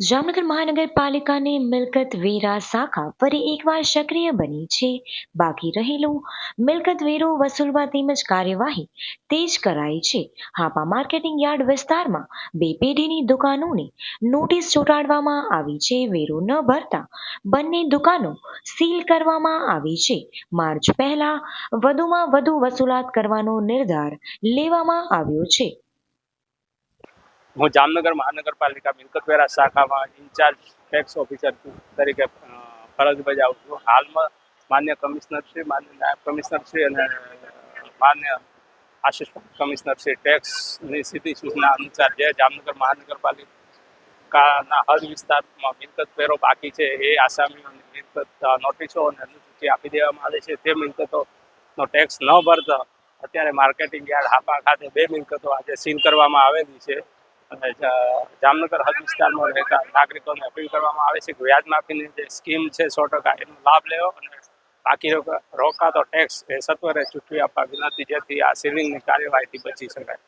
જામનગર મહાનગરપાલિકાની મિલકત વેરા શાખા ફરી એકવાર સક્રિય બની છે. બાકી રહેલું મિલકત વેરો વસૂલવા તેમજ કાર્યવાહી તેજ કરાઈ છે. હાપા માર્કેટિંગ યાર્ડ વિસ્તારમાં બે પેઢીની દુકાનોને નોટિસ ચોંટાડવામાં આવી છે. વેરો ન ભરતા બંને દુકાનો સીલ કરવામાં આવી છે. માર્ચ પહેલા વધુમાં વધુ વસૂલાત કરવાનો નિર્ધાર લેવામાં આવ્યો છે. હું જામનગર મહાનગરપાલિકા મિલકતવેરા શાખામાં ઇન્ચાર્જ ટેક્સ ઓફિસર તરીકે ફરજ બજાવું છું. હાલમાં માન્ય કમિશનરશ્રી, માન્ય નાયબ કમિશનરશ્રી અને માન્ય આસિસ્ટન્ટ કમિશનરશ્રી ટેક્સની સીધી સૂચના અનુસાર જે જામનગર મહાનગરપાલિકાના હદ વિસ્તારમાં મિલકત વેરો બાકી છે એ આસામીઓની મિલકત નોટિસો અને અનુસૂચિ આપી દેવામાં આવે છે. તે મિલકતોનો ટેક્સ ન ભરતા અત્યારે માર્કેટિંગ યાર્ડ હાપા ખાતે બે મિલકતો આજે સીલ કરવામાં આવેલી છે. અને જામનગર હદ વિસ્તારમાં રહેતા નાગરિકોને અપીલ કરવામાં આવે છે કે વ્યાજ માફીની જે સ્કીમ છે 100% એનો લાભ લેવો અને બાકી રોકાતો ટેક્સ એ સત્વરે ચૂકવી આપવા વિનંતી, જેથી આ સીલિંગની કાર્યવાહીથી બચી શકાય.